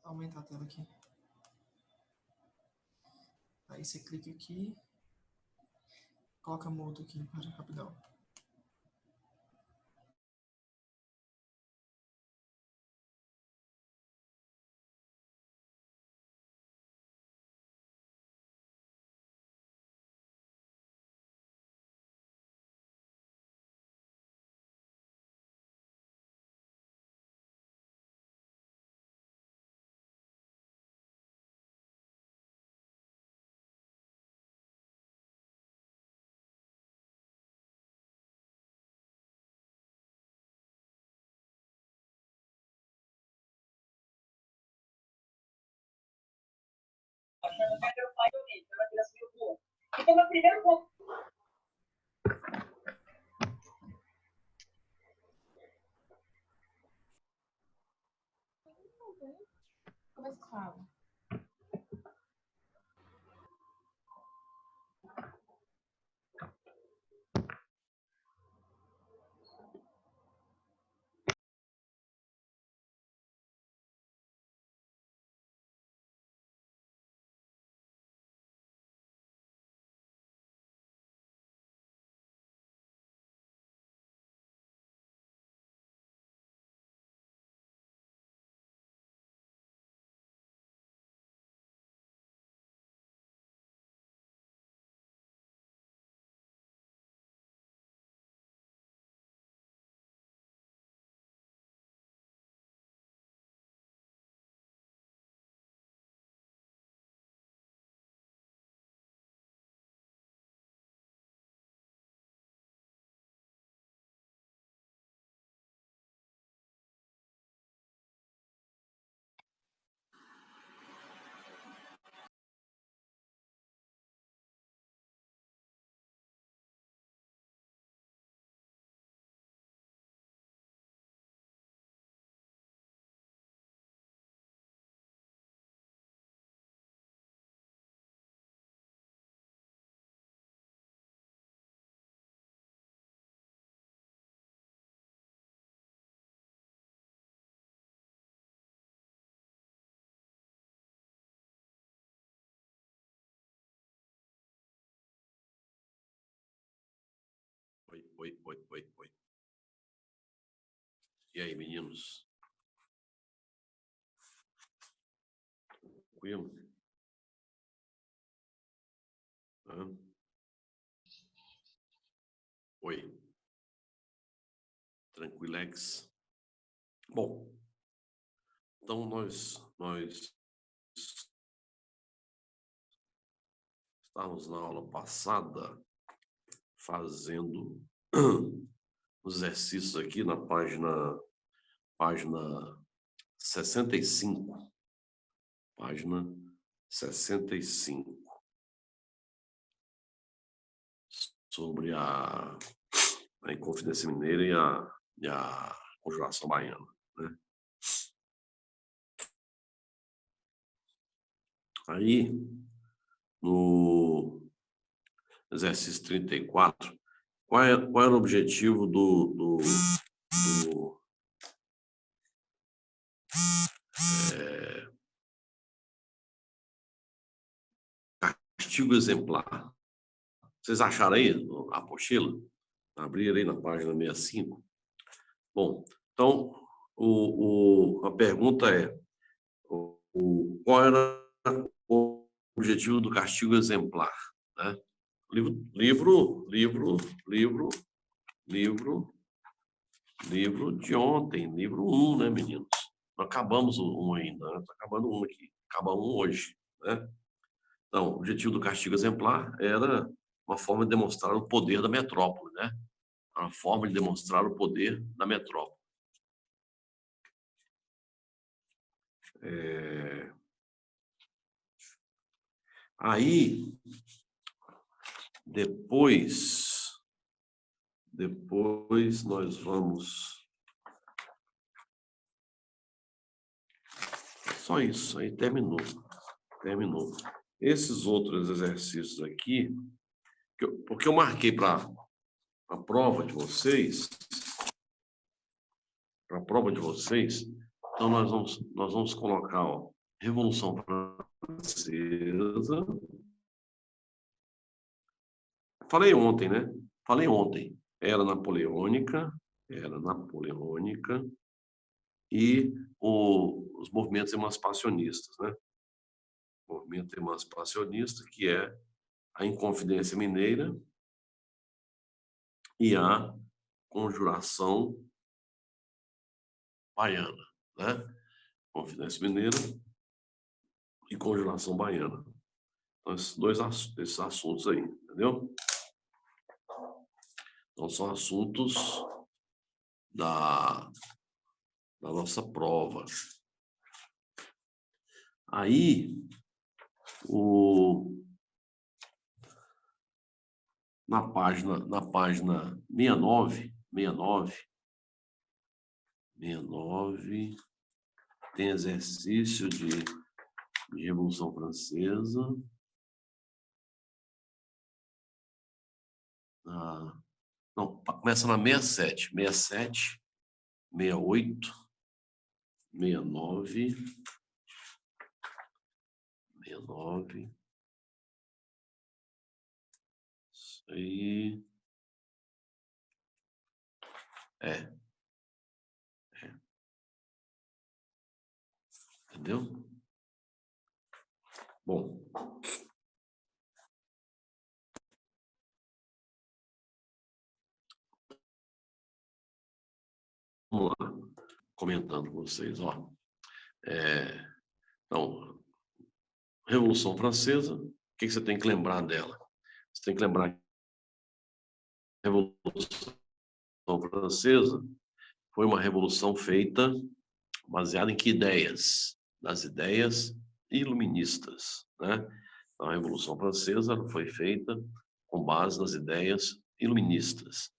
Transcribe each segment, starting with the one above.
aumentar a tela aqui. Aí você clica aqui, coloca mudo aqui para rapidão. Então, meu primeiro ponto. Como é que fala? Oi. E aí, meninos? Tranquilo? Oi. Tranquilex? Bom, então nós estávamos na aula passada fazendo os exercícios aqui na página 65. Página 65. Sobre a Inconfidência Mineira e a Conjuração Baiana, né? Aí, no exercício 34, qual era o objetivo do castigo exemplar? Vocês acharam aí a apostila? Abrir aí na página 65. Bom, então, a pergunta é, qual era o objetivo do castigo exemplar, né? Livro de ontem, livro 1, né, meninos? Nós acabamos o 1 ainda, né? Está acabando um aqui, acaba um hoje, né? Então, o objetivo do castigo exemplar era uma forma de demonstrar o poder da metrópole, né? Uma forma de demonstrar o poder da metrópole. Aí, depois nós vamos... Só isso, aí terminou. Esses outros exercícios aqui, porque eu marquei para a prova de vocês, então nós vamos colocar, ó, Revolução Francesa. Falei ontem, né? Falei ontem. Era napoleônica e os movimentos emancipacionistas, né? O movimento emancipacionista, que é a Inconfidência Mineira e a Conjuração Baiana, né? Confidência Mineira e Conjuração Baiana. Então, esses assuntos aí, entendeu? Então, são assuntos da nossa prova. Aí, na página 69, tem exercício de Revolução Francesa. Não, começa na 67, 68, 69. Isso aí. Entendeu? Bom. Vamos lá, comentando com vocês, ó. Então, Revolução Francesa, o que você tem que lembrar dela? Você tem que lembrar que a Revolução Francesa foi uma revolução feita baseada em que ideias? Das ideias iluministas, né? Então, a Revolução Francesa foi feita com base nas ideias iluministas.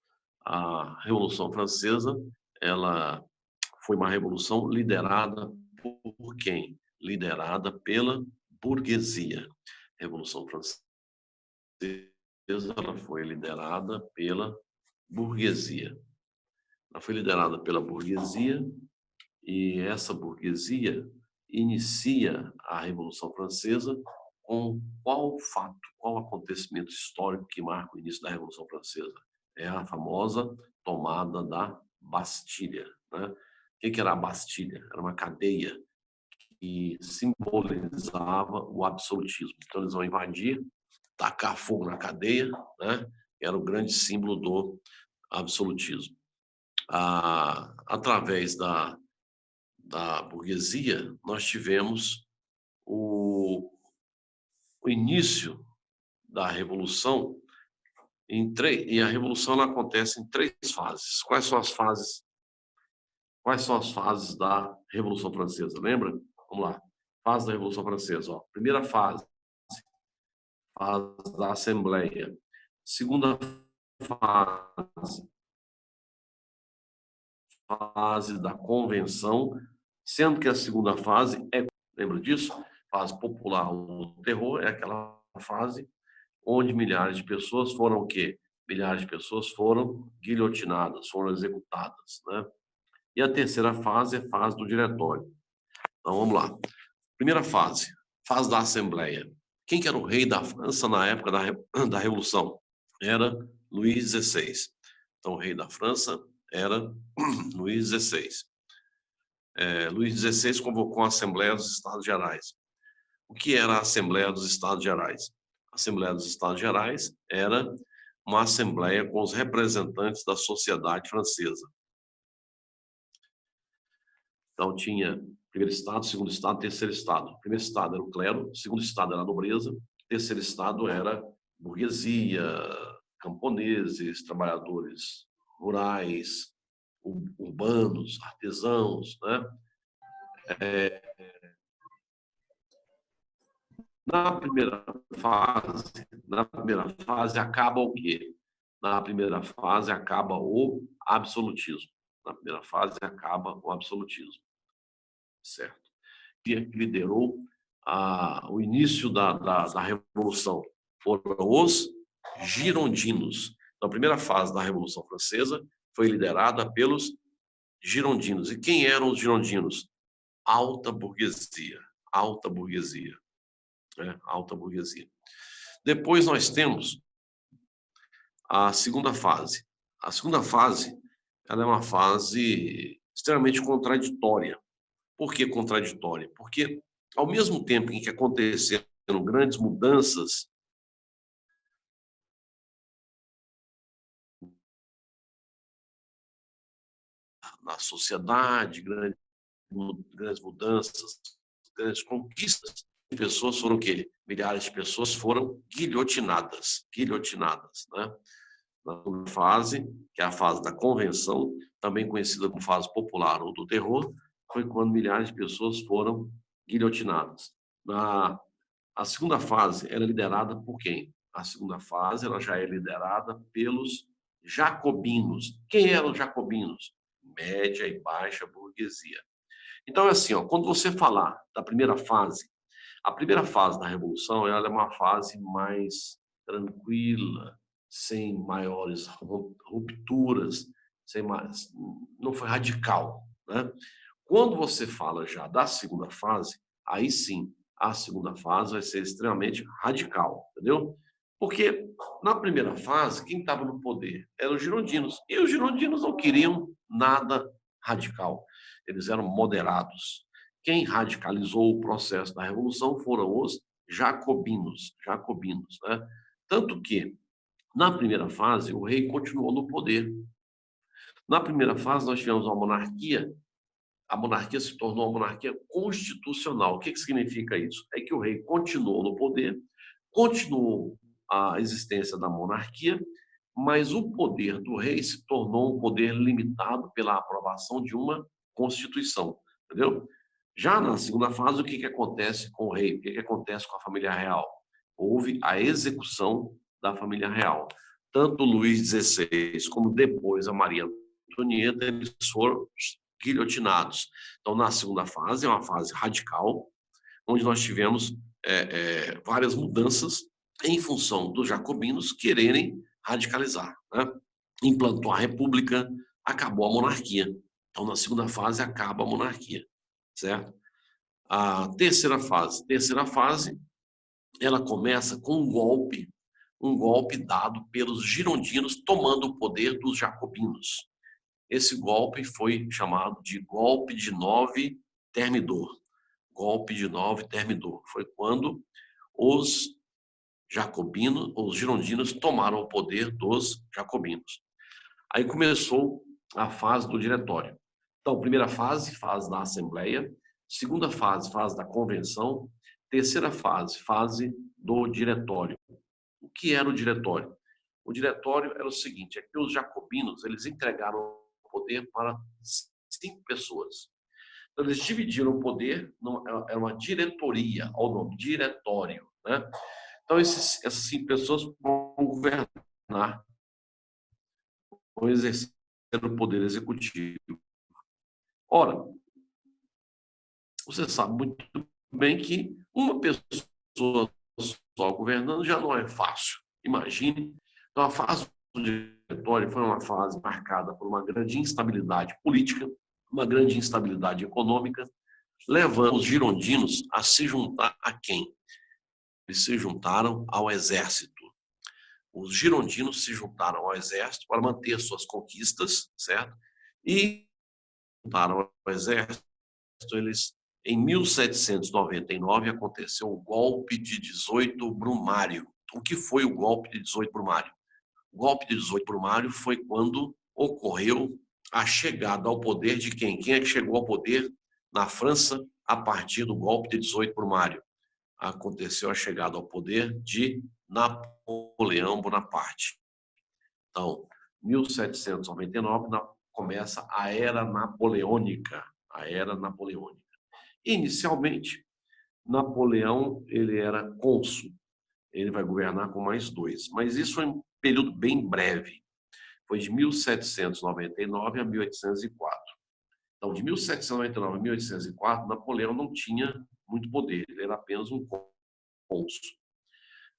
A Revolução Francesa, ela foi uma revolução liderada por quem? Liderada pela burguesia. A Revolução Francesa, ela foi liderada pela burguesia. Ela foi liderada pela burguesia e essa burguesia inicia a Revolução Francesa com qual fato, qual acontecimento histórico que marca o início da Revolução Francesa? É a famosa tomada da Bastilha, né? O que era a Bastilha? Era uma cadeia que simbolizava o absolutismo. Então, eles vão invadir, tacar fogo na cadeia, né? Era o grande símbolo do absolutismo. Através da burguesia, nós tivemos o início da Revolução e a Revolução ela acontece em 3 fases. Quais são as fases? Quais são as fases da Revolução Francesa? Lembra? Vamos lá. Fase da Revolução Francesa. Ó. Primeira fase da Assembleia. Segunda fase da Convenção, sendo que a segunda fase lembra disso? Fase popular, o terror é aquela fase onde milhares de pessoas foram o quê? Milhares de pessoas foram guilhotinadas, foram executadas, né? E a terceira fase é a fase do diretório. Então, vamos lá. Primeira fase da Assembleia. Quem que era o rei da França na época da Revolução? Era Luís XVI. Então, o rei da França era Luís XVI. Luís XVI convocou a Assembleia dos Estados Gerais. O que era a Assembleia dos Estados Gerais? A Assembleia dos Estados Gerais era uma assembleia com os representantes da sociedade francesa. Então, tinha primeiro estado, segundo estado, terceiro estado. O primeiro estado era o clero, o segundo estado era a nobreza, o terceiro estado era burguesia, camponeses, trabalhadores rurais, urbanos, artesãos, né? Na primeira fase acaba o quê? Na primeira fase acaba o absolutismo. Na primeira fase acaba o absolutismo. Certo? Que liderou o início da Revolução foram os girondinos. Então, a primeira fase da Revolução Francesa foi liderada pelos girondinos. E quem eram os girondinos? Alta burguesia. alta burguesia. Né? Alta burguesia. Depois nós temos a segunda fase. A segunda fase, ela é uma fase extremamente contraditória. Por que contraditória? Porque, ao mesmo tempo em que aconteceram grandes mudanças na sociedade, grandes mudanças, grandes conquistas, pessoas foram o quê? Milhares de pessoas foram guilhotinadas, né? Na segunda fase, que é a fase da convenção, também conhecida como fase popular ou do terror, foi quando milhares de pessoas foram guilhotinadas. A segunda fase era liderada por quem? A segunda fase ela já é liderada pelos jacobinos. Quem eram os jacobinos? Média e baixa burguesia. Então, é assim, ó, quando você falar da primeira fase, a primeira fase da Revolução ela é uma fase mais tranquila, sem maiores rupturas, sem mais, não foi radical, né? Quando você fala já da segunda fase, aí sim, a segunda fase vai ser extremamente radical, entendeu? Porque na primeira fase, quem estava no poder eram os girondinos, e os girondinos não queriam nada radical, eles eram moderados. Quem radicalizou o processo da Revolução foram os jacobinos, né? Tanto que, na primeira fase, o rei continuou no poder. Na primeira fase, nós tivemos uma monarquia, a monarquia se tornou uma monarquia constitucional. O que significa isso? É que o rei continuou no poder, continuou a existência da monarquia, mas o poder do rei se tornou um poder limitado pela aprovação de uma constituição, entendeu? Já na segunda fase, o que acontece com o rei? O que acontece com a família real? Houve a execução da família real. Tanto Luís XVI como depois a Maria Antonieta, eles foram guilhotinados. Então, na segunda fase, é uma fase radical, onde nós tivemos várias mudanças em função dos jacobinos quererem radicalizar, né? Implantou a república, acabou a monarquia. Então, na segunda fase, acaba a monarquia, certo? A terceira fase, ela começa com um golpe dado pelos girondinos tomando o poder dos jacobinos. Esse golpe foi chamado de golpe de 9 Thermidor. Golpe de 9 Thermidor. Foi quando os jacobinos, os girondinos tomaram o poder dos jacobinos. Aí começou a fase do diretório. Então, primeira fase, fase da Assembleia. Segunda fase, fase da Convenção. Terceira fase, fase do diretório. O que era o diretório? O diretório era o seguinte, é que os jacobinos, eles entregaram o poder para 5 pessoas. Então, eles dividiram o poder, era uma diretoria, ao nome, diretório, né? Então, essas 5 pessoas vão governar, vão exercer o poder executivo. Ora, você sabe muito bem que uma pessoa só governando já não é fácil. Imagine. Então, a fase do diretório foi uma fase marcada por uma grande instabilidade política, uma grande instabilidade econômica, levando os girondinos a se juntar a quem? Eles se juntaram ao exército. Os girondinos se juntaram ao exército para manter suas conquistas, certo? E juntaram ao exército, eles em 1799 aconteceu o golpe de 18 Brumário. O que foi o golpe de 18 Brumário? O golpe de 18 Brumário foi quando ocorreu a chegada ao poder de quem? Quem é que chegou ao poder na França a partir do golpe de 18 Brumário? Aconteceu a chegada ao poder de Napoleão Bonaparte. Então, 1799 começa a Era Napoleônica. A Era Napoleônica. Inicialmente, Napoleão ele era cônsul. Ele vai governar com mais 2. Mas isso foi um período bem breve. Foi de 1799 a 1804. Então, de 1799 a 1804, Napoleão não tinha muito poder. Ele era apenas um cônsul.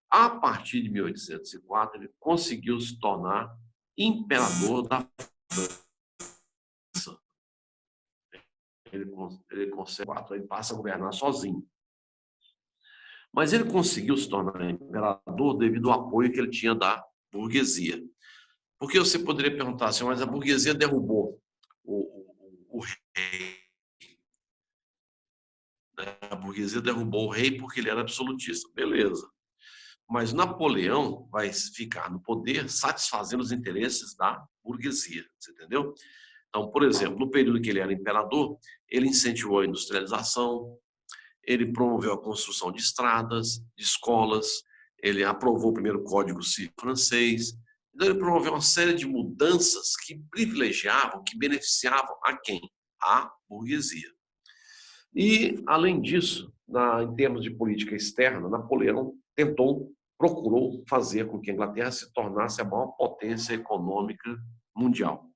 A partir de 1804, ele conseguiu se tornar imperador da França. Ele consegue, ele passa a governar sozinho. Mas ele conseguiu se tornar imperador devido ao apoio que ele tinha da burguesia. Porque você poderia perguntar assim, mas a burguesia derrubou o rei. A burguesia derrubou o rei porque ele era absolutista. Beleza. Mas Napoleão vai ficar no poder satisfazendo os interesses da burguesia. Você entendeu? Então, por exemplo, no período que ele era imperador, ele incentivou a industrialização, ele promoveu a construção de estradas, de escolas, ele aprovou o primeiro Código Civil francês. Então, ele promoveu uma série de mudanças que privilegiavam, que beneficiavam a quem? A burguesia. E, além disso, em termos de política externa, Napoleão procurou fazer com que a Inglaterra se tornasse a maior potência econômica mundial.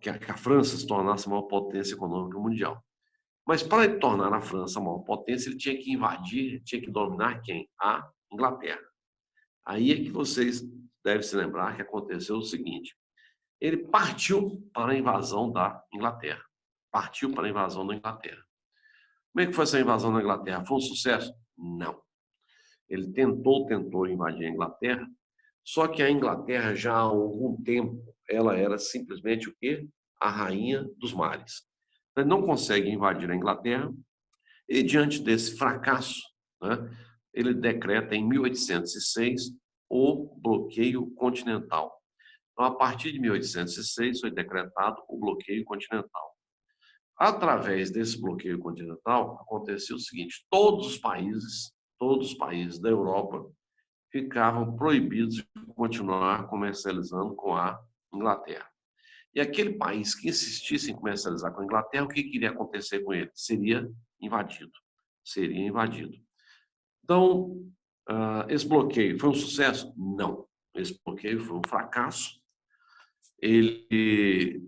Que a França se tornasse a maior potência econômica mundial. Mas para ele tornar a França a maior potência, ele tinha que invadir, tinha que dominar quem? A Inglaterra. Aí é que vocês devem se lembrar que aconteceu o seguinte: ele partiu para a invasão da Inglaterra. Partiu para a invasão da Inglaterra. Como é que foi essa invasão da Inglaterra? Foi um sucesso? Não. Ele tentou invadir a Inglaterra, só que a Inglaterra já há algum tempo, ela era simplesmente o quê? A rainha dos mares. Ele não consegue invadir a Inglaterra e, diante desse fracasso, né, ele decreta em 1806 o bloqueio continental. Então, a partir de 1806 foi decretado o bloqueio continental. Através desse bloqueio continental, aconteceu o seguinte: todos os países da Europa ficavam proibidos de continuar comercializando com a Inglaterra. E aquele país que insistisse em comercializar com a Inglaterra, o que iria acontecer com ele? Seria invadido. Seria invadido. Então, esse bloqueio foi um sucesso? Não. Esse bloqueio foi um fracasso. Ele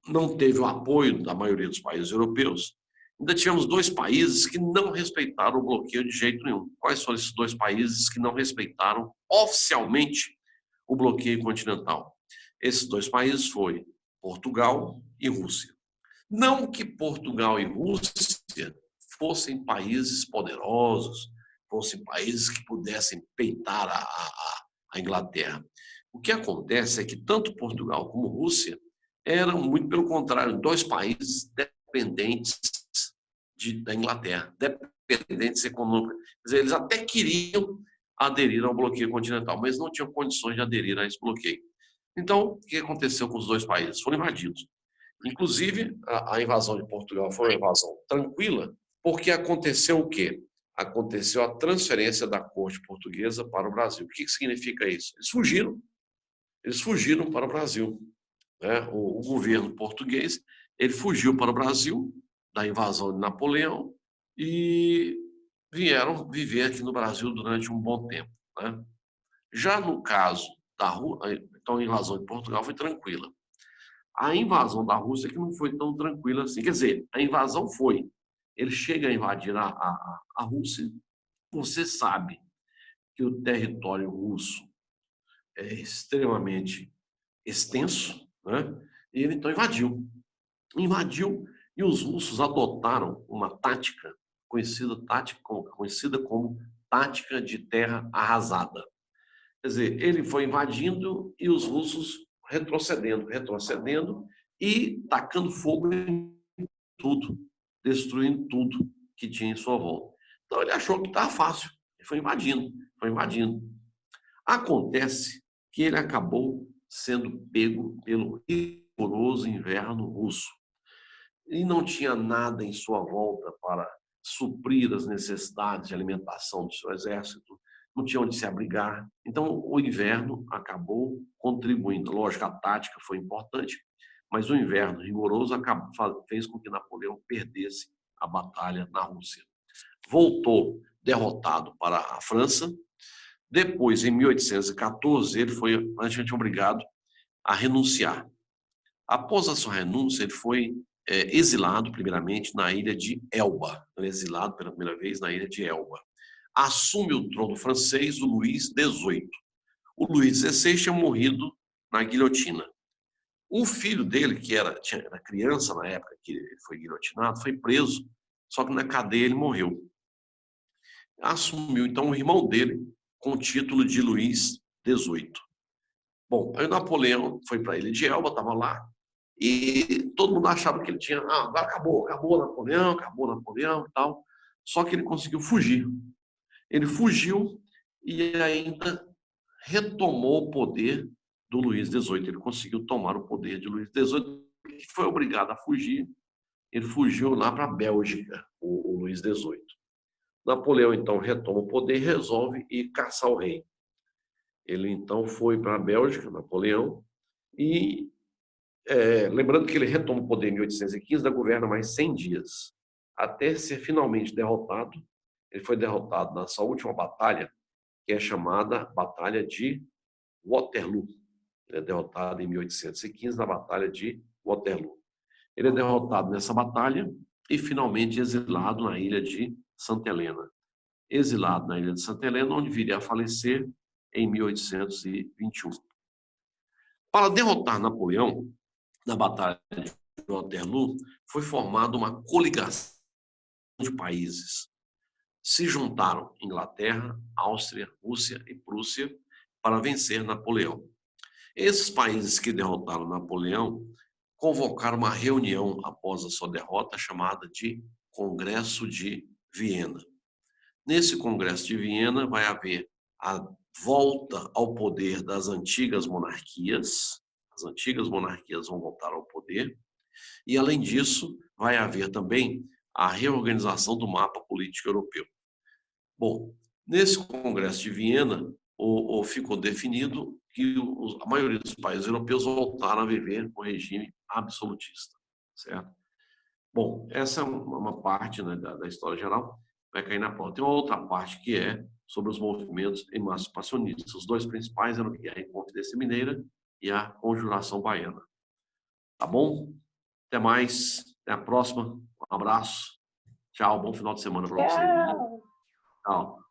não teve o apoio da maioria dos países europeus. Ainda tínhamos 2 países que não respeitaram o bloqueio de jeito nenhum. Quais foram esses 2 países que não respeitaram oficialmente o bloqueio continental? Esses 2 países foram Portugal e Rússia. Não que Portugal e Rússia fossem países poderosos, fossem países que pudessem peitar a Inglaterra. O que acontece é que tanto Portugal como Rússia eram, muito pelo contrário, 2 países dependentes da Inglaterra, dependentes econômicos. Quer dizer, eles até queriam aderir ao bloqueio continental, mas não tinham condições de aderir a esse bloqueio. Então, o que aconteceu com os 2 países? Foram invadidos. Inclusive, a invasão de Portugal foi uma invasão tranquila, porque aconteceu o quê? Aconteceu a transferência da corte portuguesa para o Brasil. O que significa isso? Eles fugiram para o Brasil. Né? O governo português, ele fugiu para o Brasil da invasão de Napoleão e vieram viver aqui no Brasil durante um bom tempo. Né? Já no caso da Rússia, então a invasão de Portugal foi tranquila. A invasão da Rússia que não foi tão tranquila assim. Quer dizer, a invasão foi. Ele chega a invadir a Rússia. Você sabe que o território russo é extremamente extenso, né? E ele então invadiu e os russos adotaram uma tática conhecida como tática de terra arrasada. Quer dizer, ele foi invadindo e os russos retrocedendo e tacando fogo em tudo, destruindo tudo que tinha em sua volta. Então ele achou que estava fácil, ele foi invadindo. Acontece que ele acabou sendo pego pelo rigoroso inverno russo. E não tinha nada em sua volta para suprir as necessidades de alimentação do seu exército, não tinha onde se abrigar. Então, o inverno acabou contribuindo. Lógico, a tática foi importante, mas o inverno rigoroso fez com que Napoleão perdesse a batalha na Rússia. Voltou derrotado para a França. Depois, em 1814, ele foi obrigado a renunciar. Após a sua renúncia, ele foi exilado, primeiramente, na ilha de Elba. Ele é exilado pela primeira vez na ilha de Elba. Assume o trono francês o Luís XVIII. O Luís XVI tinha morrido na guilhotina. O filho dele, que era criança na época que ele foi guilhotinado, foi preso, só que na cadeia ele morreu. assumiu, então, o irmão dele com o título de Luís XVIII. Bom, aí Napoleão foi para a Ilha de Elba, estava lá, e todo mundo achava que ele tinha, agora acabou Napoleão e tal, só que ele conseguiu fugir. Ele fugiu e ainda retomou o poder do Luís XVIII. Ele conseguiu tomar o poder de Luís XVIII, que foi obrigado a fugir. Ele fugiu lá para a Bélgica, o Luís XVIII. Napoleão, então, retoma o poder e resolve ir caçar o rei. Ele, então, foi para a Bélgica, Napoleão, e lembrando que ele retoma o poder em 1815, ainda governa mais 100 dias, até ser finalmente derrotado. Ele foi derrotado na sua última batalha, que é chamada Batalha de Waterloo. Ele é derrotado em 1815 na Batalha de Waterloo. Ele é derrotado nessa batalha e finalmente exilado na ilha de Santa Helena. Exilado na ilha de Santa Helena, onde viria a falecer em 1821. Para derrotar Napoleão, na Batalha de Waterloo, foi formada uma coligação de países. Se juntaram Inglaterra, Áustria, Rússia e Prússia para vencer Napoleão. Esses países que derrotaram Napoleão convocaram uma reunião após a sua derrota chamada de Congresso de Viena. Nesse Congresso de Viena vai haver a volta ao poder das antigas monarquias. As antigas monarquias vão voltar ao poder. E, além disso, vai haver também a reorganização do mapa político europeu. Bom, nesse Congresso de Viena, ficou definido que a maioria dos países europeus voltaram a viver com regime absolutista, certo? Bom, essa é uma parte, né, da história geral, vai cair na prova. Tem uma outra parte que é sobre os movimentos emancipacionistas. Os dois principais eram a Inconfidência Mineira e a Conjuração Baiana. Tá bom? Até mais, até a próxima. Um abraço. Tchau, bom final de semana para vocês. Tchau. Tchau.